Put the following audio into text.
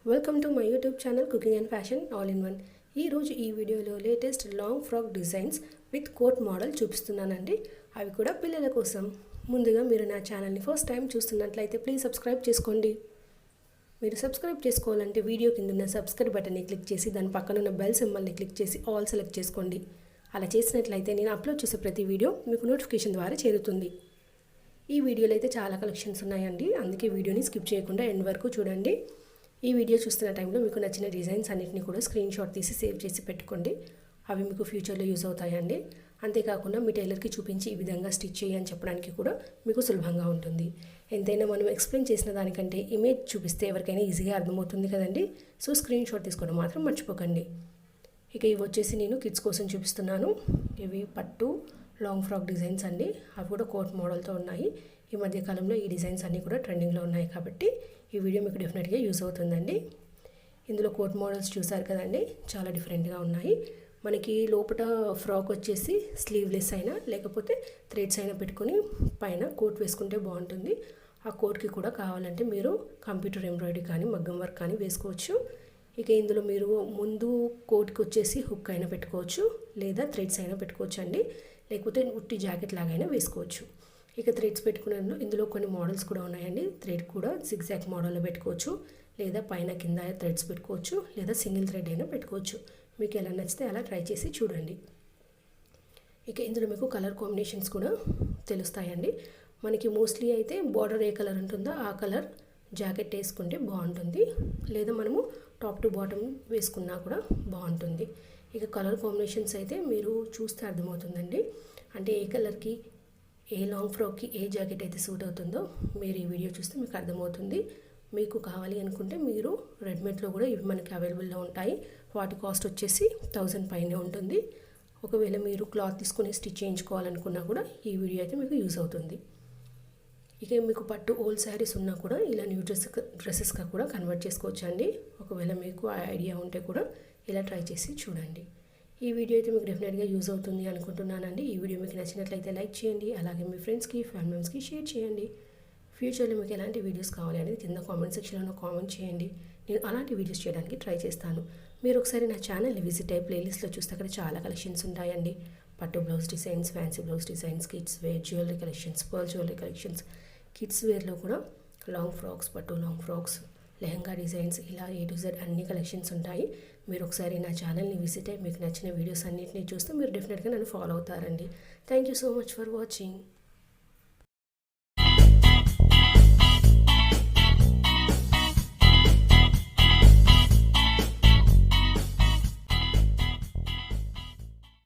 Welcome to my YouTube channel cooking and fashion all in one. ఈరోజు ఈ వీడియోలో latest long frock designs with coat model చూపిస్తున్నానండి. అవి కూడా పిల్లల కోసం. ముందుగా మీరు నా ఛానల్ని ఫస్ట్ టైం చూస్తున్నట్లయితే ప్లీజ్ సబ్స్క్రైబ్ చేసుకోండి. మీరు సబ్స్క్రైబ్ చేసుకోవాలంటే వీడియో కింద ఉన్న సబ్స్క్రైబ్ బటన్ని క్లిక్ చేసి దాని పక్కన ఉన్న బెల్ సింబల్ని క్లిక్ చేసి ఆల్ సెలెక్ట్ చేసుకోండి. అలా చేసినట్లయితే నేను అప్లోడ్ చేసే ప్రతి వీడియో మీకు నోటిఫికేషన్ ద్వారా చేరుతుంది. ఈ వీడియోలో అయితే చాలా కలెక్షన్స్ ఉన్నాయండి, అందుకే వీడియోని స్కిప్ చేయకుండా ఎండ్ వరకు చూడండి. ఈ వీడియో చూస్తున్న టైంలో మీకు నచ్చిన డిజైన్స్ అన్నిటిని కూడా స్క్రీన్ షాట్ తీసి సేవ్ చేసి పెట్టుకోండి. అవి మీకు ఫ్యూచర్లో యూజ్ అవుతాయండి. అంతేకాకుండా మీ టైలర్కి చూపించి ఈ విధంగా స్టిచ్ చేయని చెప్పడానికి కూడా మీకు సులభంగా ఉంటుంది. ఎంతైనా మనం ఎక్స్ప్లెయిన్ చేసిన దానికంటే ఇమేజ్ చూపిస్తే ఎవరికైనా ఈజీగా అర్థమవుతుంది కదండి. సో స్క్రీన్ షాట్ తీసుకోవడం మాత్రం మర్చిపోకండి. ఇక ఇవి వచ్చేసి నేను కిడ్స్ కోసం చూపిస్తున్నాను. ఇవి పట్టు లాంగ్ ఫ్రాక్ డిజైన్స్ అండి. అవి కూడా కోట్ మోడల్తో ఉన్నాయి. ఈ మధ్యకాలంలో ఈ డిజైన్స్ అన్నీ కూడా ట్రెండింగ్లో ఉన్నాయి కాబట్టి ఈ వీడియో మీకు డెఫినెట్గా యూజ్ అవుతుందండి. ఇందులో కోట్ మోడల్స్ చూసారు కదండి, చాలా డిఫరెంట్గా ఉన్నాయి. మనకి లోపల ఫ్రాక్ వచ్చేసి స్లీవ్లెస్ అయినా లేకపోతే థ్రెడ్స్ అయినా పెట్టుకొని పైన కోట్ వేసుకుంటే బాగుంటుంది. ఆ కోట్కి కూడా కావాలంటే మీరు కంప్యూటర్ ఎంబ్రాయిడరీ కానీ మగ్గం వర్క్ కానీ వేసుకోవచ్చు. ఇక ఇందులో మీరు ముందు కోట్కి వచ్చేసి హుక్ అయినా పెట్టుకోవచ్చు, లేదా థ్రెడ్స్ అయినా పెట్టుకోవచ్చు అండి. లేకపోతే ఉట్టి జాకెట్ లాగైనా వేసుకోవచ్చు. ఇక థ్రెడ్స్ పెట్టుకునే ఇందులో కొన్ని మోడల్స్ కూడా ఉన్నాయండి. థ్రెడ్ కూడా జిగ్జాగ్ మోడల్లో పెట్టుకోవచ్చు, లేదా పైన కింద థ్రెడ్స్ పెట్టుకోవచ్చు, లేదా సింగిల్ థ్రెడ్ అయినా పెట్టుకోవచ్చు. మీకు ఎలా నచ్చితే అలా ట్రై చేసి చూడండి. ఇక ఇందులో మీకు కలర్ కాంబినేషన్స్ కూడా తెలుస్తాయండి. మనకి మోస్ట్లీ అయితే బార్డర్ ఏ కలర్ ఉంటుందో ఆ కలర్ జాకెట్ వేసుకుంటే బాగుంటుంది, లేదా మనము టాప్ టు బాటమ్ వేసుకున్నా కూడా బాగుంటుంది. ఇక కలర్ కాంబినేషన్స్ అయితే మీరు చూస్తే అర్థమవుతుందండి. అంటే ఏ కలర్కి ఏ లాంగ్ ఫ్రాక్కి ఏ జాకెట్ అయితే సూట్ అవుతుందో మీరు ఈ వీడియో చూస్తే మీకు అర్థమవుతుంది. మీకు కావాలి అనుకుంటే మీరు రెడీమేడ్లో కూడా ఇవి మనకి అవైలబుల్లో ఉంటాయి. వాటి కాస్ట్ వచ్చేసి 1000 పైనే ఉంటుంది. ఒకవేళ మీరు క్లాత్ తీసుకొని స్టిచ్ చేయించుకోవాలనుకున్నా కూడా ఈ వీడియో అయితే మీకు యూజ్ అవుతుంది. ఇక మీకు పట్టు ఓల్డ్ శారీస్ ఉన్నా కూడా ఇలా న్యూ డ్రెస్సెస్గా కూడా కన్వర్ట్ చేసుకోవచ్చు అండి. ఒకవేళ మీకు ఆ ఐడియా ఉంటే కూడా ఇలా ట్రై చేసి చూడండి. ఈ వీడియో అయితే మీకు డెఫినెట్గా యూజ్ అవుతుంది అనుకుంటున్నానండి. ఈ వీడియో మీకు నచ్చినట్లయితే లైక్ చేయండి, అలాగే మీ ఫ్రెండ్స్కి ఫ్యామిలీ మెంబర్స్కి షేర్ చేయండి. ఫ్యూచర్లో మీకు ఎలాంటి వీడియోస్ కావాలి అనేది కింద కామెంట్ సెక్షన్లో కామెంట్ చేయండి. నేను అలాంటి వీడియోస్ చేయడానికి ట్రై చేస్తాను. మీరు ఒకసారి నా ఛానల్ని విజిట్ అయ్యి ప్లేలిస్ట్లో చూస్తే అక్కడ చాలా కలెక్షన్స్ ఉంటాయండి. పట్టు blouse designs, fancy blouse designs, kids wear, jewellery collections, pearl jewellery collections, kids వేర్లో కూడా లాంగ్ ఫ్రాక్స్, పట్టు లాంగ్ ఫ్రాక్స్, లెహంగా డిజైన్స్, ఇలా A to Z అన్ని కలెక్షన్స్ ఉంటాయి. మీరు ఒకసారి నా ఛానల్ని విజిట్ అయ్యి మీకు నచ్చిన వీడియోస్ అన్నింటినీ చూస్తే మీరు డెఫినెట్గా నన్ను ఫాలో అవుతారండి. Thank you so much for watching.